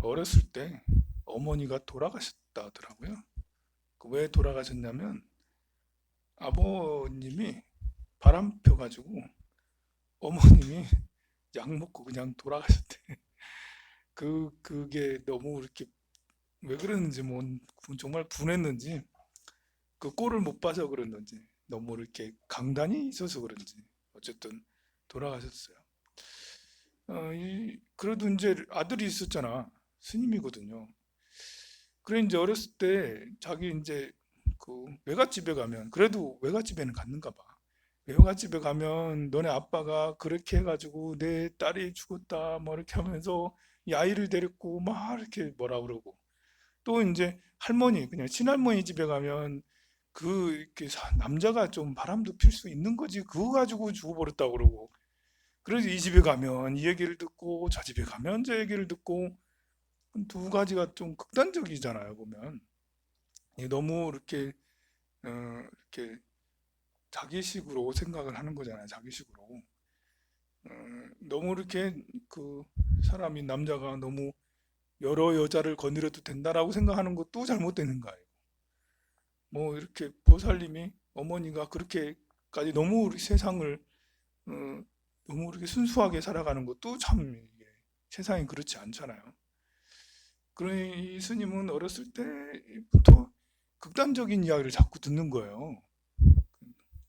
어렸을 때 어머니가 돌아가셨다더라고요. 왜 돌아가셨냐면 아버님이 바람 펴가지고 어머님이 약 먹고 그냥 돌아가셨대. 그게 너무 이렇게 왜 그랬는지 뭐 정말 분했는지 그 꼴을 못 봐서 그랬는지 너무 이렇게 강단이 있어서 그런지 어쨌든 돌아가셨어요. 그래도 이제 아들이 있었잖아. 스님이거든요. 그래 이제 어렸을 때 자기 이제 그 외갓집에 가면 그래도 외갓집에는 갔는가 봐. 외갓집에 가면 너네 아빠가 그렇게 해가지고 내 딸이 죽었다 뭐 이렇게 하면서 이 아이를 데리고 막 이렇게 뭐라 그러고 또 이제 할머니 그냥 친할머니 집에 가면 그 이렇게 남자가 좀 바람도 필 수 있는 거지 그거 가지고 죽어버렸다고 그러고 그래서 이 집에 가면 이 얘기를 듣고 저 집에 가면 저 얘기를 듣고 두 가지가 좀 극단적이잖아요 보면 너무 이렇게 이렇게 자기식으로 생각을 하는 거잖아요 자기식으로 너무 이렇게 그 사람이 남자가 너무 여러 여자를 거느려도 된다라고 생각하는 것도 잘못되는 거예요. 뭐 이렇게 보살님이 어머니가 그렇게까지 너무 우리 세상을 어, 너무 이렇게 순수하게 살아가는 것도 참 이게 세상이 그렇지 않잖아요. 그러니 이 스님은 어렸을 때부터 극단적인 이야기를 자꾸 듣는 거예요.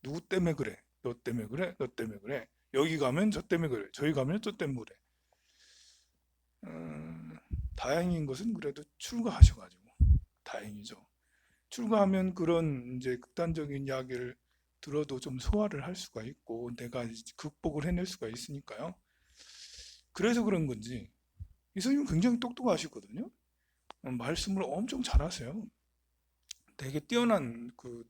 누구 때문에 그래? 너 때문에 그래? 너 때문에 그래? 여기 가면 저 때문에 그래. 저기 가면 저 때문에 그래. 어, 다행인 것은 그래도 출가하셔가지고 다행이죠. 출가하면 그런 이제 극단적인 이야기를 들어도 좀 소화를 할 수가 있고 내가 극복을 해낼 수가 있으니까요. 그래서 그런 건지 이 선생님 굉장히 똑똑하시거든요. 말씀을 엄청 잘하세요. 되게 뛰어난 그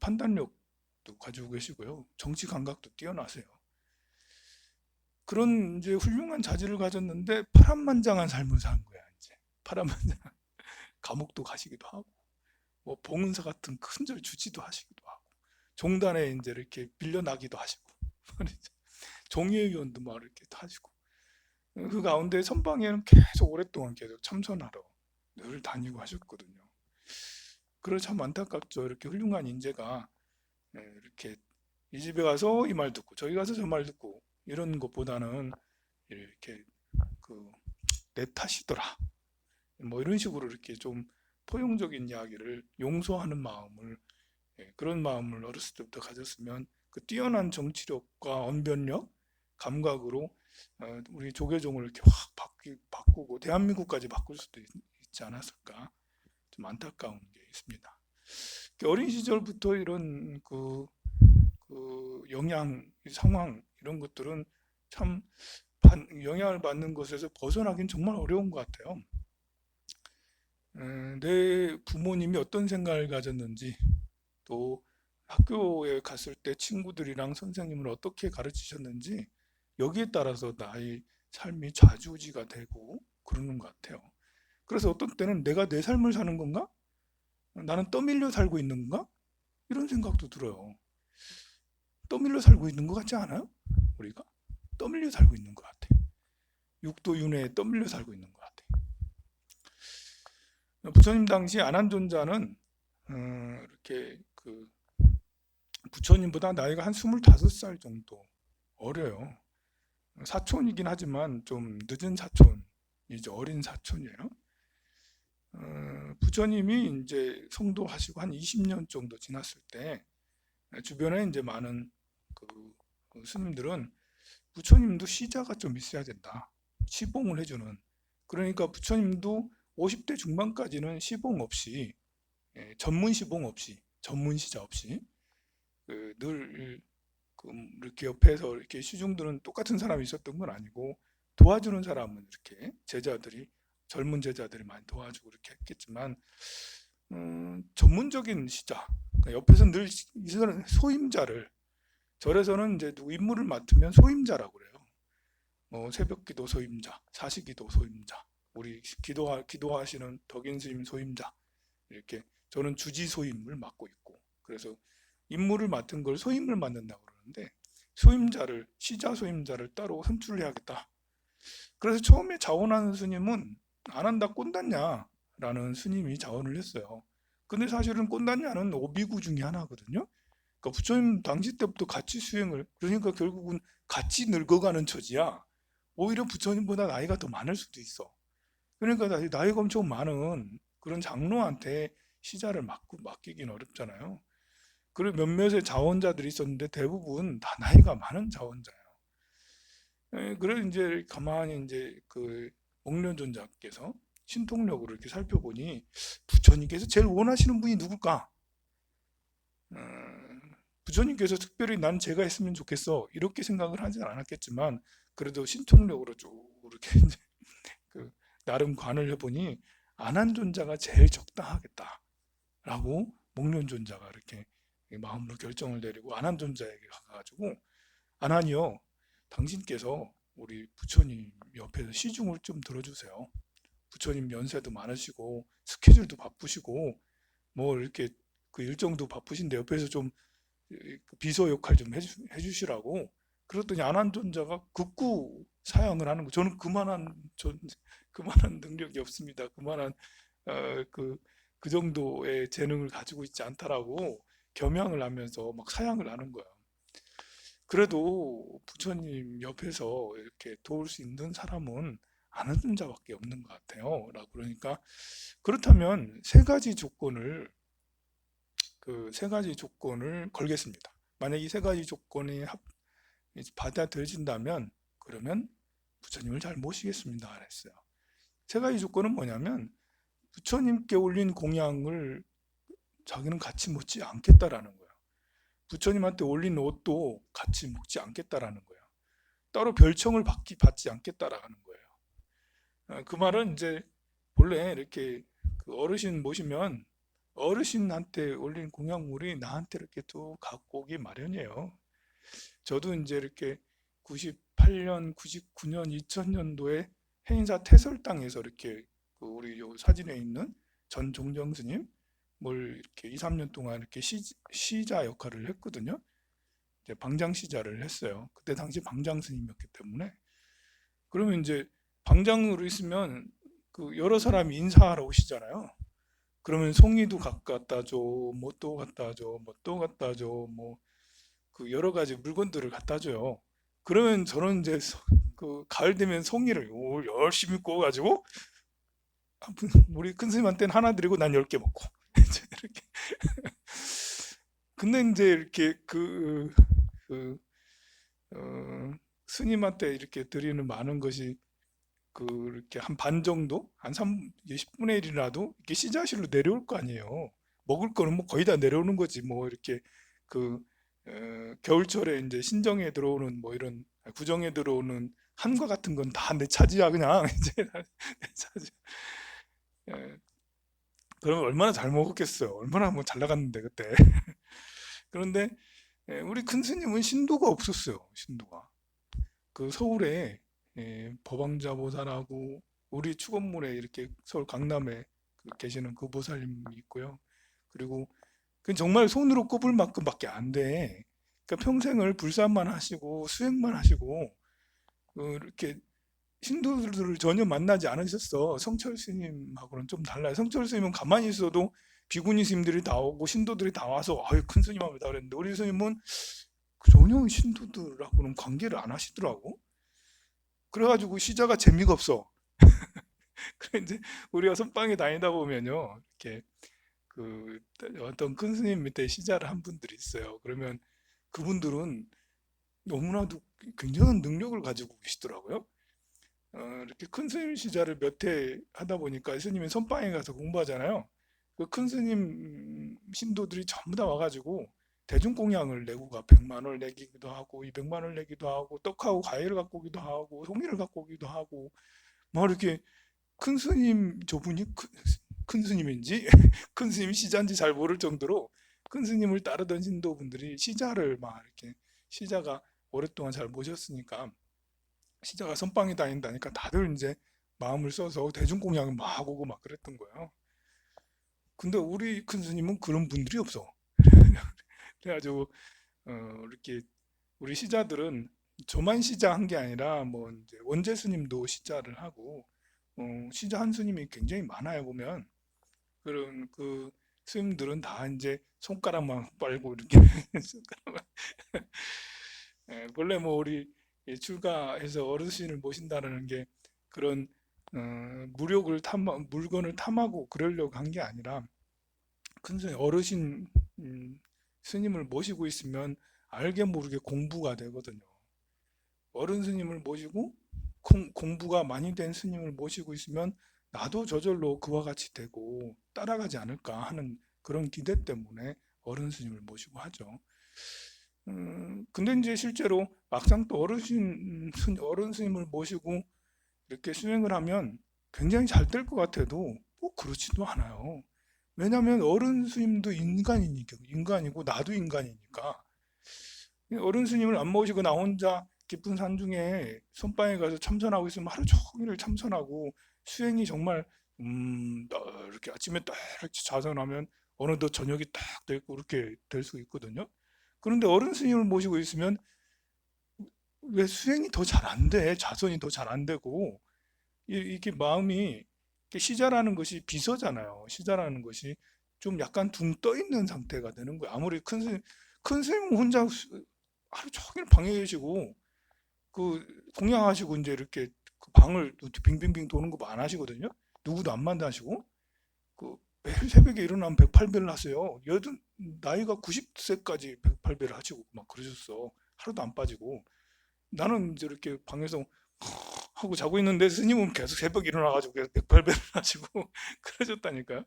판단력도 가지고 계시고요. 정치 감각도 뛰어나세요. 그런 이제 훌륭한 자질을 가졌는데 파란만장한 삶을 산 거야 이제. 파란만장 감옥도 가시기도 하고 뭐 봉은사 같은 큰 절 주지도 하시기도 하고 종단에 이제 이렇게 빌려나기도 하시고 종회의원도 막 이렇게 하시고 그 가운데 선방에는 계속 오랫동안 계속 참선하러 늘 다니고 하셨거든요. 그래서 참 안타깝죠. 이렇게 훌륭한 인재가 이렇게 이 집에 가서 이 말 듣고 저기 가서 저 말 듣고 이런 것보다는 이렇게 그 내 탓이더라 뭐 이런 식으로 이렇게 좀 포용적인 이야기를 용서하는 마음을 그런 마음을 어렸을 때부터 가졌으면 그 뛰어난 정치력과 언변력, 감각으로 우리 조계종을 이렇게 확 바꾸고 대한민국까지 바꿀 수도 있지 않았을까 좀 안타까운 게 있습니다. 어린 시절부터 이런 그 영향, 상황 이런 것들은 참 영향을 받는 것에서 벗어나긴 정말 어려운 것 같아요. 내 부모님이 어떤 생각을 가졌는지 또 학교에 갔을 때 친구들이랑 선생님을 어떻게 가르치셨는지 여기에 따라서 나의 삶이 좌지우지가 되고 그러는 것 같아요. 그래서 어떤 때는 내가 내 삶을 사는 건가? 나는 떠밀려 살고 있는 건가? 이런 생각도 들어요. 떠밀려 살고 있는 것 같지 않아요? 우리가? 떠밀려 살고 있는 것 같아요. 육도 윤회에 떠밀려 살고 있는 것 같아요. 부처님 당시 안한존자는 이렇게 그 부처님보다 나이가 한 25살 정도 어려요. 사촌이긴 하지만 좀 늦은 사촌이죠. 어린 사촌이에요. 부처님이 이제 성도하시고 한 20년 정도 지났을 때 주변에 이제 많은 그 스님들은 부처님도 시자가 좀 있어야 된다. 시봉을 해주는. 그러니까 부처님도 50대 중반까지는 시봉 없이 전문 시봉 없이 전문 시자 없이 늘 이렇게 옆에서 이렇게 시중들은 똑같은 사람이 있었던 건 아니고 도와주는 사람은 이렇게 제자들이 젊은 제자들이 많이 도와주고 이렇게 했겠지만 전문적인 시자 그러니까 옆에서 늘 소임자를 절에서는 이제 누구 임무를 맡으면 소임자라고 그래요. 새벽기도 소임자, 사시기도 소임자, 우리 기도하시는 덕인 스님 소임자 이렇게 저는 주지 소임을 맡고 있고 그래서 임무를 맡은 걸 소임을 맡는다고 그러는데 시자 소임자를 따로 선출을 해야겠다. 그래서 처음에 자원하는 스님은 안 한다 꼰단냐라는 스님이 자언을 했어요. 근데 사실은 꼰단냐는 오비구 중에 하나거든요. 그러니까 부처님 당시 때부터 같이 수행을, 그러니까 결국은 같이 늙어가는 처지야. 오히려 부처님보다 나이가 더 많을 수도 있어. 그러니까 나이가 엄청 많은 그런 장로한테 시자를 맡기긴 어렵잖아요. 그리고 몇몇의 자원자들이 있었는데 대부분 다 나이가 많은 자원자예요. 그래 이제 가만히 이제 그 목련존자께서 신통력으로 이렇게 살펴보니 부처님께서 제일 원하시는 분이 누굴까? 부처님께서 특별히 난 제가 했으면 좋겠어 이렇게 생각을 하진 않았겠지만 그래도 신통력으로 쭉 이렇게 이제 그 나름 관을 해보니 안한존자가 제일 적당하겠다라고 목련존자가 이렇게 마음으로 결정을 내리고 안한존자에게 가가지고 안한이요, 당신께서 우리 부처님 옆에서 시중을 좀 들어주세요. 부처님 연세도 많으시고 스케줄도 바쁘시고 뭐 이렇게 그 일정도 바쁘신데 옆에서 좀 비서 역할 좀 해주시라고. 그랬더니 안한존자가 극구 사양을 하는 거. 저는 그만한 능력이 없습니다. 그만한 그 정도의 재능을 가지고 있지 않다라고 겸양을 하면서 막 사양을 하는 거야. 그래도 부처님 옆에서 이렇게 도울 수 있는 사람은 안한존자밖에 없는 것 같아요. 라고 그러니까 그렇다면 세 가지 조건을 걸겠습니다. 만약 이 세 가지 조건이 받아들여진다면 그러면 부처님을 잘 모시겠습니다. 그랬어요. 세 가지 조건은 뭐냐면 부처님께 올린 공양을 자기는 같이 먹지 않겠다라는 거예요. 부처님한테 올린 옷도 같이 먹지 않겠다라는 거예요. 따로 별청을 받지 않겠다라는 거예요. 그 말은 이제 본래 이렇게 그 어르신 모시면 어르신한테 올린 공양물이 나한테 이렇게 또 갖고 오기 마련이에요. 저도 이제 이렇게 98년, 99년, 2000년도에 해인사 태설당에서 이렇게 그 우리 요 사진에 있는 전 종정 스님 뭘 이렇게 2, 3년 동안 이렇게 시자 역할을 했거든요. 이제 방장 시자를 했어요. 그때 당시 방장 스님이었기 때문에. 그러면 이제 방장으로 있으면 그 여러 사람이 인사하러 오시잖아요. 그러면 송이도 갖다 줘, 뭐 또 갖다 줘, 뭐 또 갖다 줘, 뭐 그 여러 가지 물건들을 갖다 줘요. 그러면 저는 이제 그 가을 되면 송이를 열심히 구워가지고 우리 큰 스님한테는 하나 드리고 난 10개 먹고 이제 이렇게. 근데 이제 이렇게 그 스님한테 이렇게 드리는 많은 것이 이렇게 한 반 정도, 한 10분의 1이라도 이렇게 시자실로 내려올 거 아니에요. 먹을 거는 뭐 거의 다 내려오는 거지. 뭐 이렇게 그 겨울철에 이제 신정에 들어오는 뭐 이런 구정에 들어오는 한과 같은 건 다 내 차지야 그냥 이제 내 차지. 예, 그러면 얼마나 잘 먹었겠어요. 얼마나 뭐 잘 나갔는데 그때. 그런데 우리 큰 스님은 신도가 없었어요. 신도가. 그 서울에 법왕자 보살하고 우리 축원물에 이렇게 서울 강남에 계시는 그 보살님이 있고요. 그리고 그 정말 손으로 꼽을 만큼밖에 안 돼. 그러니까 평생을 불산만 하시고 수행만 하시고 이렇게 신도들을 전혀 만나지 않으셨어. 성철 스님하고는 좀 달라요. 성철 스님은 가만히 있어도 비구니 스님들이 다 오고 신도들이 다 와서 아유 큰 스님합니다 그랬는데 우리 스님은 전혀 신도들하고는 관계를 안 하시더라고. 그래가지고 시자가 재미가 없어. 그래 이제 우리가 선방에 다니다 보면요, 이렇게 그 어떤 큰 스님 밑에 시자를 한 분들이 있어요. 그러면 그분들은 너무나도 굉장한 능력을 가지고 계시더라고요. 이렇게 큰 스님 시자를 몇 회 하다 보니까 스님이 선방에 가서 공부하잖아요. 그 큰 스님 신도들이 전부 다 와가지고 대중공양을 내고 가 100만 원을 내기도 하고 200만 원을 내기도 하고 떡하고 과일을 갖고 오기도 하고 송이를 갖고 오기도 하고 뭐 이렇게 큰 스님 저분이 큰 스님인지 큰 스님이 시자인지 잘 모를 정도로 큰 스님을 따르던 신도분들이 시자를 막 이렇게 시자가 오랫동안 잘 모셨으니까 시자가 선방에 다닌다니까 다들 이제 마음을 써서 대중공양을 막 오고 막 그랬던 거예요. 근데 우리 큰 스님은 그런 분들이 없어. 그래가지고 이렇게 우리 시자들은 저만 시자한 게 아니라 뭐 이제 원재 스님도 시자를 하고 시자 한 스님이 굉장히 많아요. 보면 그런 그 스님들은 다 이제 손가락만 빨고 이렇게 손가락만. 예, 본래 뭐 우리 출가해서 어르신을 모신다는 게 그런 무력을 물건을 탐하고 그러려고 한 게 아니라 큰 스님, 어르신 스님을 모시고 있으면 알게 모르게 공부가 되거든요. 어른 스님을 모시고 공부가 많이 된 스님을 모시고 있으면 나도 저절로 그와 같이 되고 따라가지 않을까 하는 그런 기대 때문에 어른 스님을 모시고 하죠. 근데 이제 실제로 막상 또 어른 스님을 모시고 이렇게 수행을 하면 굉장히 잘 될 것 같아도 뭐 그렇지도 않아요. 왜냐하면 어른 스님도 인간이고 나도 인간이니까 어른 스님을 안 모시고 나 혼자 깊은 산중에 선방에 가서 참선하고 있으면 하루 종일 참선하고 수행이 정말 이렇게 아침에 딱 이렇게 자선하면 어느덧 저녁이 딱 되고 이렇게 될 수 있거든요. 그런데 어른 스님을 모시고 있으면 왜 수행이 더 잘 안 돼? 자선이 더 잘 안 되고 이게 마음이 시자라는 것이 비서잖아요. 시자라는 것이 좀 약간 둥 떠 있는 상태가 되는 거예요. 아무리 큰 스님은 혼자 하루 종일 방에 계시고 그 공양하시고 이제 이렇게 그 방을 빙빙빙 도는 거 안 하시거든요. 누구도 안 만나시고 그 매일 새벽에 일어나면 108배를 하세요. 여든 나이가 90세까지 108배를 하시고 막 그러셨어. 하루도 안 빠지고 나는 이제 이렇게 방에서 하고 자고 있는데 스님은 계속 새벽에 일어나가지고 계속 108배를 하시고 그러셨다니까요.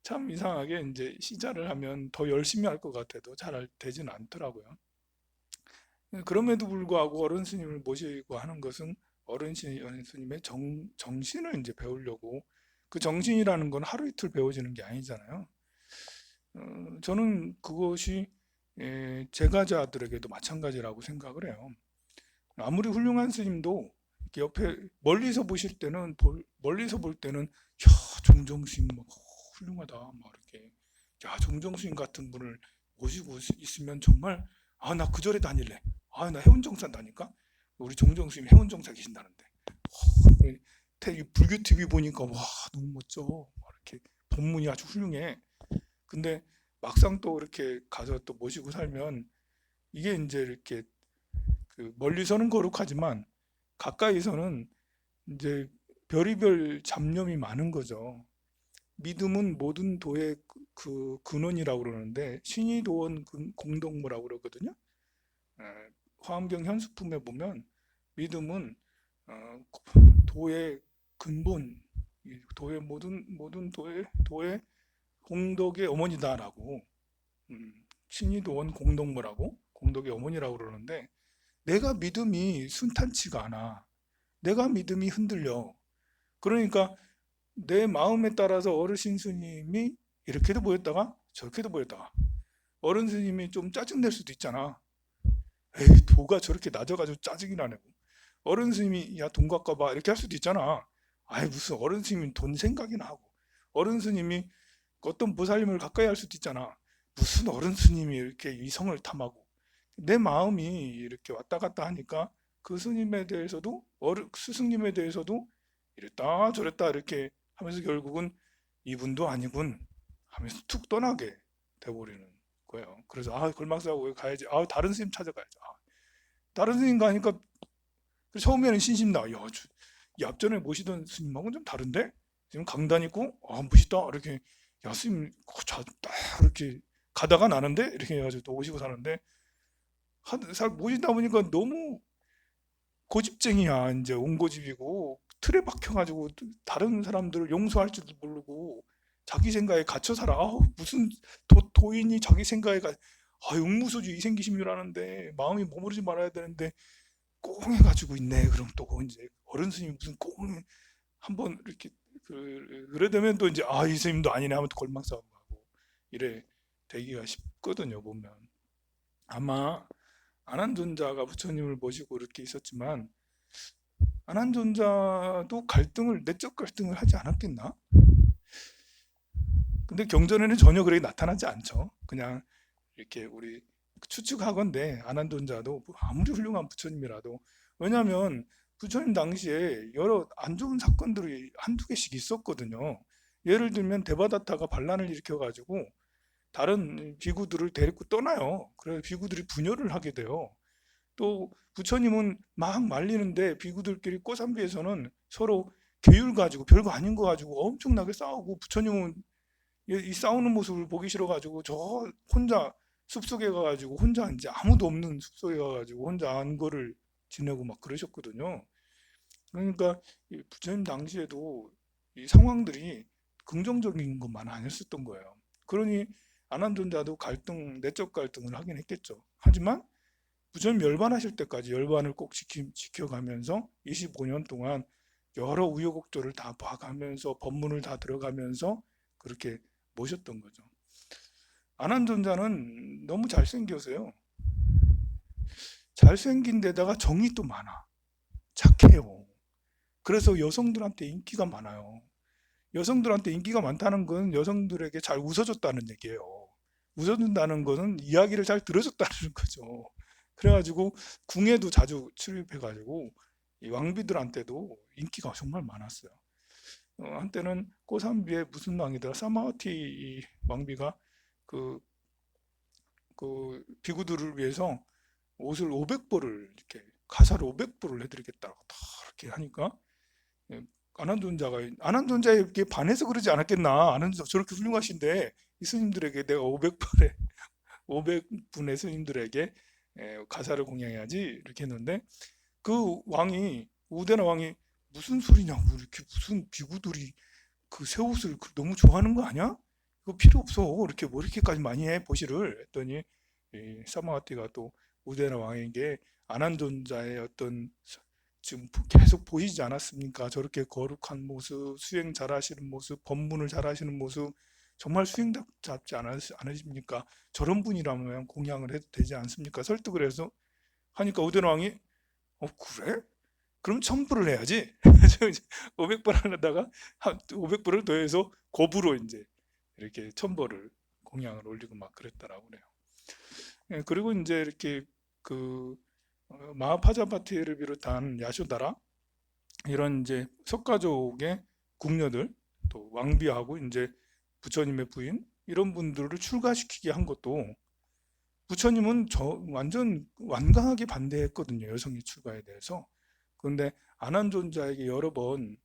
참 이상하게 이제 시자를 하면 더 열심히 할 것 같아도 잘 되진 않더라고요. 그럼에도 불구하고 어른 스님을 모시고 하는 것은 스님의 정신을 이제 배우려고 그 정신이라는 건 하루 이틀 배워지는 게 아니잖아요. 저는 그것이 제가자들에게도 마찬가지라고 생각을 해요. 아무리 훌륭한 스님도 이렇게 옆에 멀리서 볼 때는 야 정정 스님 막 훌륭하다 막 이렇게 야 정정 스님 같은 분을 모시고 있으면 정말 아 나 그 절에 다닐래 아 나 해운정산 다니까 우리 정정 스님 해운정사 계신다는데 불교 TV 보니까 와 너무 멋져 막 이렇게 법문이 아주 훌륭해. 근데 막상 또 이렇게 가서 또 모시고 살면 이게 이제 이렇게 그 멀리서는 거룩하지만 가까이서는 이제 별의별 잡념이 많은 거죠. 믿음은 모든 도의 그 근원이라고 그러는데 신이 도원 공동무라고 그러거든요. 에, 화엄경 현수품에 보면 믿음은 어, 도의 근본, 도의 모든 도의 공덕의 어머니다라고 신이 도원 공동무라고 공덕의 어머니라고 그러는데 내가 믿음이 순탄치가 않아. 내가 믿음이 흔들려. 그러니까 내 마음에 따라서 어르신 스님이 이렇게도 보였다가 저렇게도 보였다가 어른 스님이 좀 짜증낼 수도 있잖아. 에이 도가 저렇게 낮아가지고 짜증이 나네고 어른 스님이 야 돈 갚아봐 이렇게 할 수도 있잖아. 아이 무슨 어른 스님이 돈 생각이나 하고 어른 스님이 어떤 보살님을 가까이 할 수도 있잖아. 무슨 어른 스님이 이렇게 이성을 탐하고 내 마음이 이렇게 왔다 갔다 하니까 그 스님에 대해서도 스승님에 대해서도 이랬다 저랬다 이렇게 하면서 결국은 이분도 아니군 하면서 툭 떠나게 돼버리는 거예요. 그래서 아 걸막사고 가야지. 아 다른 스님 찾아가야지. 다른 스님 가니까 처음에는 신심나. 이 앞전에 모시던 스님하고는 좀 다른데 지금 강단 있고 아 멋있다 이렇게 야 스님 딱 이렇게 가다가 나는데 이렇게 해가지고 또 오시고 사는데 모시다 보니까 너무 고집쟁이야. 이제 온고집이고 틀에 박혀가지고 다른 사람들을 용서할 줄도 모르고 자기 생각에 갇혀 살아. 무슨 도인이 자기 생각에 응무소주 이생기심이라는데 마음이 머무르지 말아야 되는데 꽁해가지고 있네. 그럼 또 이제 어른 스님이 무슨 꽁 한번 이렇게 그래 되면 또 이제 이 스님도 아니네 하면 또 골망싸고 가고 이래 되기가 쉽거든요. 보면 아마 안한존자가 부처님을 모시고 이렇게 있었지만 안한존자도 내적 갈등을 하지 않았겠나? 근데 경전에는 전혀 그렇게 나타나지 않죠. 그냥 이렇게 우리 추측하건대 안한존자도 아무리 훌륭한 부처님이라도 왜냐하면 부처님 당시에 여러 안 좋은 사건들이 한두 개씩 있었거든요. 예를 들면 데바다타가 반란을 일으켜가지고 다른 비구들을 데리고 떠나요. 그래서 비구들이 분열을 하게 돼요. 또 부처님은 막 말리는데 비구들끼리 꼬산비에서는 서로 계율 가지고 별거 아닌 거 가지고 엄청나게 싸우고, 부처님은 이 싸우는 모습을 보기 싫어가지고 저 혼자 숲속에 가가지고 혼자 이제 아무도 없는 숲속에 가가지고 혼자 안거를 지내고 막 그러셨거든요. 그러니까 이 부처님 당시에도 이 상황들이 긍정적인 것만 아니었었던 거예요. 그러니 아난존자도 내적 갈등을 하긴 했겠죠. 하지만 부처님 열반하실 때까지 열반을 꼭 지켜가면서 25년 동안 여러 우여곡절을 다 봐가면서 법문을 다 들어가면서 그렇게 모셨던 거죠. 아난존자는 너무 잘생겨서요. 잘생긴 데다가 정이 또 많아. 착해요. 그래서 여성들한테 인기가 많아요. 여성들한테 인기가 많다는 건 여성들에게 잘 웃어줬다는 얘기예요. 웃어준다는 것은 이야기를 잘 들어줬다는 거죠. 그래가지고 궁에도 자주 출입해가지고 이 왕비들한테도 인기가 정말 많았어요. 한때는 꼬산비의 무슨 왕이더라, 사마와티 왕비가 그, 그 비구들을 위해서 옷을 500벌을 이렇게 가사를 500벌을 해드리겠다고 다 이렇게 하니까, 예, 아난존자에게 반해서 그러지 않았겠나. 아난존자 저렇게 훌륭하신데 이 스님들에게 내가 500벌에 500분의 스님들에게 가사를 공양해야지 이렇게 했는데, 그 왕이, 우데나 왕이 무슨 소리냐고, 이렇게 무슨 비구들이 그 새 옷을 너무 좋아하는 거 아니야? 이거 필요 없어. 이렇게 뭐 이렇게까지 많이 해 보시를 했더니, 이 사마와티가 또 우데나 왕에게 아난존자의 어떤 지금 계속 보이지 않았습니까? 저렇게 거룩한 모습, 수행 잘하시는 모습, 법문을 잘하시는 모습, 정말 수행답지 않으십니까? 저런 분이라면 공양을 해도 되지 않습니까? 설득을 해서 하니까 우대노 왕이, 그래? 그럼 1000불을 해야지. 500불 하려다가 500불을 더해서 고부로 이제 이렇게 1000불을 공양을 올리고 막 그랬다라고 그래요. 예, 그리고 이제 이렇게 그 마하파자파티를 비롯한 야쇼다라, 이런 이제 석가족의 궁녀들, 또 왕비하고 이제 부처님의 부인, 이런 분들을 출가시키게 한 것도, 부처님은 완전 완강하게 반대했거든요, 여성의 출가에 대해서. 그런데 아난존자에게 여러 번,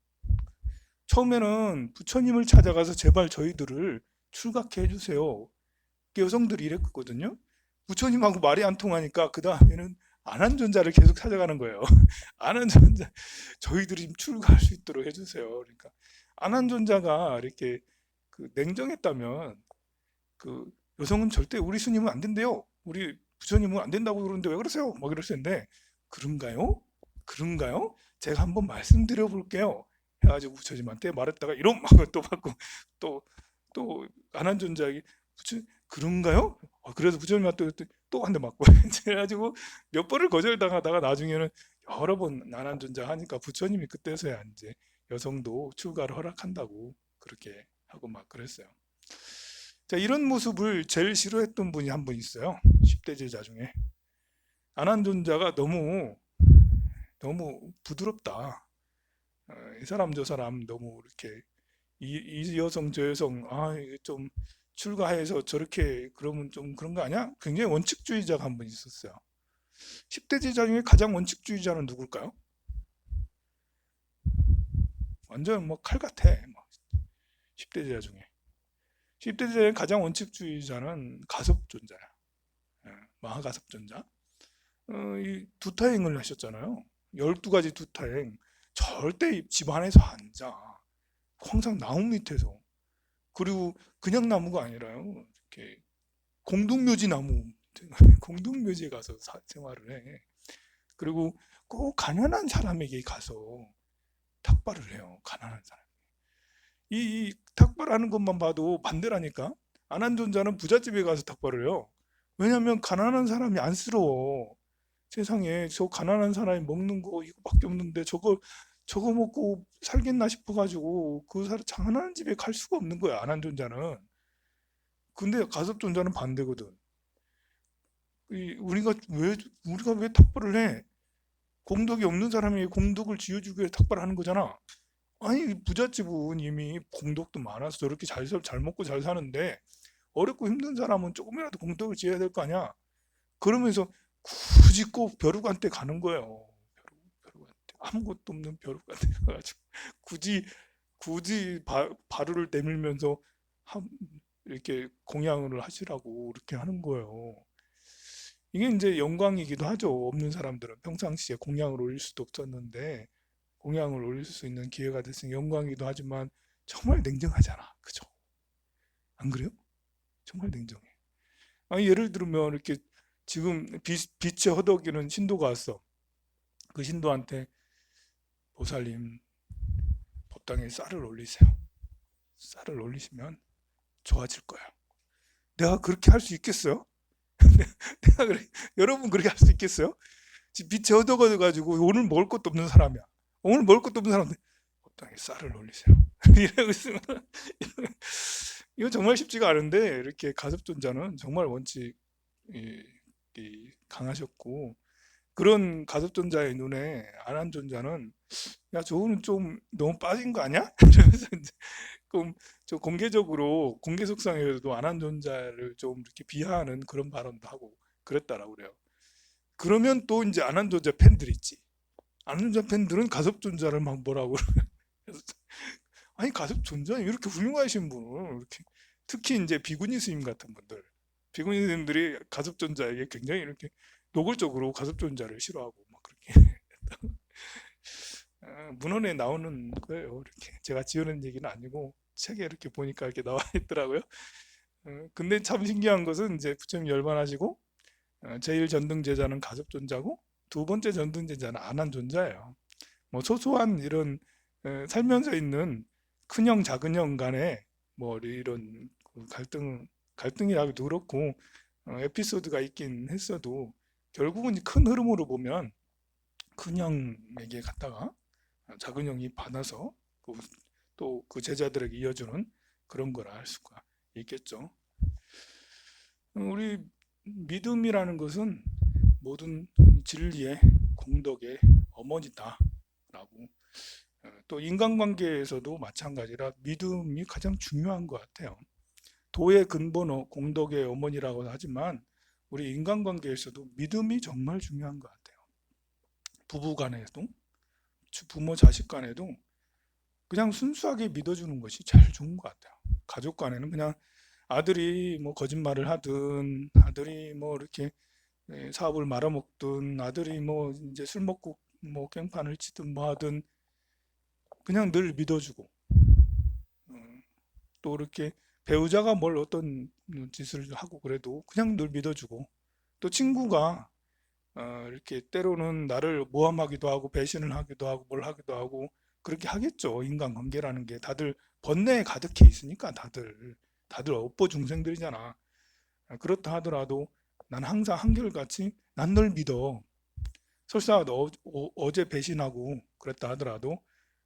처음에는 부처님을 찾아가서 제발 저희들을 출가케 해주세요, 여성들이 이랬거든요. 부처님하고 말이 안 통하니까 그 다음에는 아난존자를 계속 찾아가는 거예요. 아난존자, 저희들이 출가할 수 있도록 해주세요. 그러니까 아난존자가 이렇게 냉정했다면, 그 여성은 절대 우리 스님은 안 된대요, 우리 부처님은 안 된다고 그러는데 왜 그러세요? 막 이럴 수 있는데, 그런가요? 그런가요? 제가 한번 말씀드려 볼게요 해가지고 부처님한테 말했다가 이런 막을 또 받고, 또 아난존자에게 그런가요? 그래서 부처님한테 또 한 대 맞고 그래가지고 몇 번을 거절당하다가 나중에는 여러 번 아난존자 하니까 부처님이 그때서야 이제 여성도 출가를 허락한다고 그렇게 하고 막 그랬어요. 자, 이런 모습을 제일 싫어했던 분이 한 분 있어요. 10대 제자 중에. 아난존자가 너무 너무 부드럽다. 이 사람 저 사람 너무 이렇게 이 여성 저 여성, 이게 좀 출가해서 저렇게 그러면 좀 그런 거 아니야? 굉장히 원칙주의자가 한 분 있었어요. 10대 제자 중에 가장 원칙주의자는 누굴까요? 완전 뭐 칼 같아. 10대 제자 중에. 10대 제자의 가장 원칙주의자는 가섭존자야. 마하가섭존자. 이 두타행을 하셨잖아요. 12가지 두타행. 절대 집 안에서 앉아. 항상 나무 밑에서. 그리고 그냥 나무가 아니라요, 이렇게 공동묘지 나무, 공동묘지에 가서 생활을 해. 그리고 꼭 가난한 사람에게 가서 탁발을 해요. 가난한 사람. 이 탁발하는 것만 봐도 반대라니까. 아난존자는 부잣집에 가서 탁발을 해요. 왜냐하면 가난한 사람이 안쓰러워. 세상에 저 가난한 사람이 먹는 거 이거밖에 없는데 저거 먹고 살겠나 싶어가지고 그 사람 가난한 집에 갈 수가 없는 거야, 아난존자는. 근데 가섭존자는 반대거든. 우리가 왜 탁발을 해? 공덕이 없는 사람이 공덕을 지어주기 위해 탁발하는 거잖아. 아니 부잣집은 이미 공덕도 많아서 저렇게 잘 먹고 잘 사는데 어렵고 힘든 사람은 조금이라도 공덕을 지어야 될 거 아니야. 그러면서 굳이 꼭 벼룩한테 가는 거예요. 벼룩한테 아무것도 없는 벼룩한테 가가지고 굳이 발을 내밀면서 한- 이렇게 공양을 하시라고 이렇게 하는 거예요. 이게 이제 영광이기도 하죠. 없는 사람들은 평상시에 공양을 올릴 수도 없었는데 공양을 올릴 수 있는 기회가 됐으니 영광이기도 하지만 정말 냉정하잖아. 그죠? 안 그래요? 정말 냉정해. 아니, 예를 들면 이렇게 지금 빛에 허덕이는 신도가 왔어. 그 신도한테 보살님 법당에 쌀을 올리세요. 쌀을 올리시면 좋아질 거야. 내가 그렇게 할 수 있겠어요? 내가 그래, 여러분 그렇게 할 수 있겠어요? 지금 빛에 허덕어가지고 오늘 먹을 것도 없는 사람이야. 오늘 먹을 것도 없는 사람인데 법당에 쌀을 올리세요. 이러고 있으면 이거 정말 쉽지가 않은데 이렇게 가섭존자는 정말 원칙이 강하셨고 그런 가섭존자의 눈에 안한존자는 야 저거는 좀 너무 빠진 거 아니야? 이러면서 이제 좀 공개적으로 공개 속상에서도 안한존자를 좀 이렇게 비하하는 그런 발언도 하고 그랬다라고 그래요. 그러면 또 이제 안한존자 팬들 있지. 안한존자 팬들은 가섭존자를 막 뭐라고 그래서 아니 가섭존자 이렇게 훌륭하신 분을 이렇게 특히 이제 비구니 스님 같은 분들 비구니 스님들이 가섭존자에게 굉장히 이렇게 노골적으로 가섭존자를 싫어하고 막 그렇게 문헌에 나오는 거예요. 이렇게 제가 지어낸 얘기는 아니고 책에 이렇게 보니까 이렇게 나와 있더라고요. 근데 참 신기한 것은 이제 부처님 열반하시고 제일 전등제자는 가섭존자고 두 번째 전등제자는 안한존자예요. 뭐 소소한 이런 살면서 있는 큰형 작은형 간에 뭐 이런 그 갈등이라기도 그렇고 에피소드가 있긴 했어도 결국은 큰 흐름으로 보면 큰형에게 갔다가 작은형이 받아서 또 그 제자들에게 이어주는 그런 거라 할 수가 있겠죠. 우리 믿음이라는 것은 모든 진리의 공덕의 어머니다라고 또 인간관계에서도 마찬가지라 믿음이 가장 중요한 것 같아요. 도의 근본 공덕의 어머니라고 하지만 우리 인간관계에서도 믿음이 정말 중요한 것 같아요. 부부 간에도 부모 자식 간에도 그냥 순수하게 믿어주는 것이 제일 좋은 것 같아요. 가족 간에는 그냥 아들이 뭐 거짓말을 하든 아들이 뭐 이렇게 사업을 말아먹든 아들이 뭐 이제 술 먹고 뭐 깽판을 치든 뭐 하든 그냥 늘 믿어주고 또 이렇게 배우자가 뭘 어떤 짓을 하고 그래도 그냥 늘 믿어주고 또 친구가 이렇게 때로는 나를 모함하기도 하고 배신을 하기도 하고 뭘 하기도 하고 그렇게 하겠죠. 인간관계라는 게 다들 번뇌에 가득해 있으니까 다들 업보 중생들이잖아. 그렇다 하더라도 난 항상 한결같이 난 널 믿어. 설사 어제 배신하고 그랬다 하더라도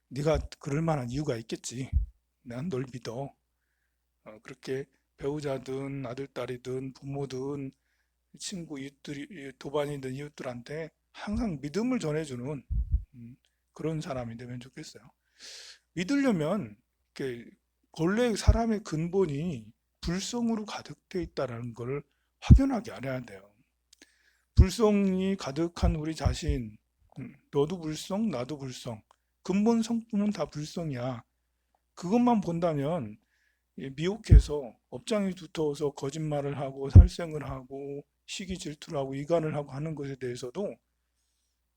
네가 그럴 만한 이유가 있겠지. 난 널 믿어. 그렇게 배우자든 아들, 딸이든 부모든 친구, 이웃들이 도반이든 이웃들한테 항상 믿음을 전해주는 그런 사람이 되면 좋겠어요. 믿으려면 이렇게 원래 사람의 근본이 불성으로 가득되어 있다는 걸 확연하게 알아야 돼요. 불성이 가득한 우리 자신, 너도 불성, 나도 불성. 근본 성품은 다 불성이야. 그것만 본다면 미혹해서 업장이 두터워서 거짓말을 하고 살생을 하고 시기 질투를 하고 이간을 하고 하는 것에 대해서도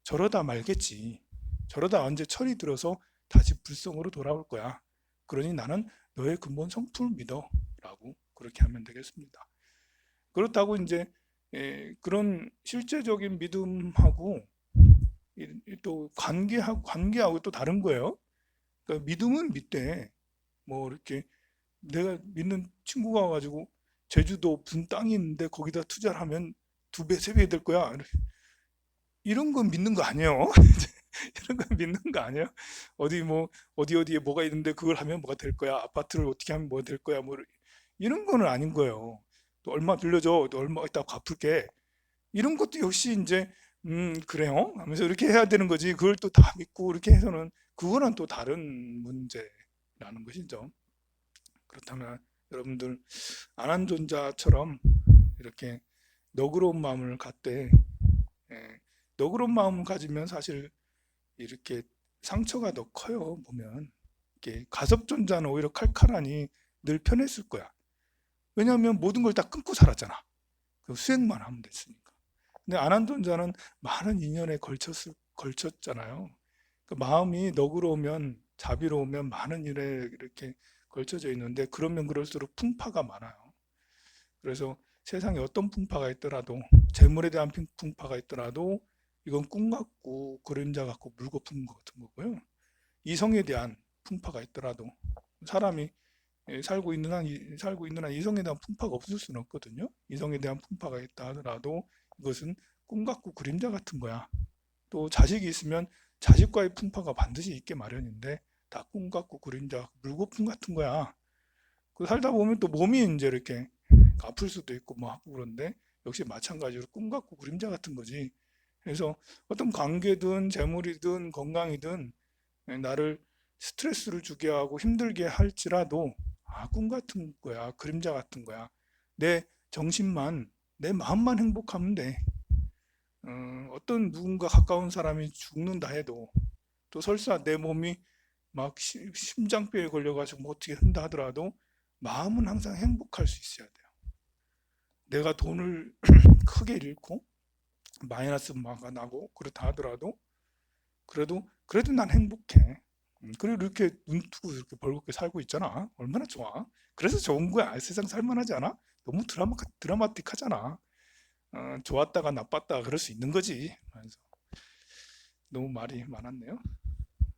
저러다 말겠지. 저러다 언제 철이 들어서 다시 불성으로 돌아올 거야. 그러니 나는 너의 근본 성품을 믿어. 라고 그렇게 하면 되겠습니다. 그렇다고 이제 그런 실제적인 믿음하고 또 관계하고 또 다른 거예요. 그러니까 믿음은 믿되 뭐 이렇게 내가 믿는 친구가 와가지고 제주도 분 땅이 있는데 거기다 투자를 하면 두 배, 세 배 될 거야. 이런 건 믿는 거 아니에요. 이런 건 믿는 거 아니에요. 어디에 뭐가 있는데 그걸 하면 뭐가 될 거야. 아파트를 어떻게 하면 뭐가 될 거야. 뭐 이런 거는 아닌 거예요. 또 얼마 빌려줘. 또 얼마 이따 갚을게. 이런 것도 역시 이제 그래요? 하면서 이렇게 해야 되는 거지. 그걸 또 다 믿고 이렇게 해서는 그거는 또 다른 문제라는 것이죠. 그렇다면 여러분들 안한존자처럼 이렇게 너그러운 마음을 갖되, 예, 너그러운 마음을 가지면 사실 이렇게 상처가 더 커요. 보면 이렇게 가섭존자는 오히려 칼칼하니 늘 편했을 거야. 왜냐하면 모든 걸 다 끊고 살았잖아. 그 수행만 하면 됐으니까. 근데 안한존자는 많은 인연에 걸쳤잖아요. 그 마음이 너그러우면, 자비로우면 많은 일에 이렇게 걸쳐져 있는데, 그러면 그럴수록 풍파가 많아요. 그래서 세상에 어떤 풍파가 있더라도, 재물에 대한 풍파가 있더라도 이건 꿈 같고 그림자 같고 물거품 같은 거고요. 이성에 대한 풍파가 있더라도, 사람이 살고 있는 한 이성에 대한 풍파가 없을 수는 없거든요. 이성에 대한 풍파가 있다 하더라도 이것은 꿈 같고 그림자 같은 거야. 또 자식이 있으면 자식과의 풍파가 반드시 있게 마련인데, 다 꿈 같고 그림자, 물거품 같은 거야. 그 살다 보면 또 몸이 이제 이렇게 아플 수도 있고 뭐 하고 그런데, 역시 마찬가지로 꿈 같고 그림자 같은 거지. 그래서 어떤 관계든 재물이든 건강이든 나를 스트레스를 주게 하고 힘들게 할지라도, 꿈 같은 거야, 그림자 같은 거야. 내 정신만, 내 마음만 행복하면 돼. 어떤 누군가 가까운 사람이 죽는다 해도, 또 설사 내 몸이 막 심장병에 걸려가지고 뭐 어떻게 한다 하더라도 마음은 항상 행복할 수 있어야 돼요. 내가 돈을 크게 잃고 마이너스가 나고 그렇다 하더라도, 그래도 난 행복해. 그리고 이렇게 눈 뜨고 이렇게 벌겋게 살고 있잖아. 얼마나 좋아. 그래서 좋은 거야. 세상 살만하지 않아? 너무 드라마틱하잖아. 좋았다가 나빴다가 그럴 수 있는 거지. 그래서 너무 말이 많았네요.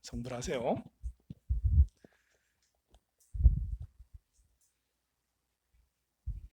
성불하세요.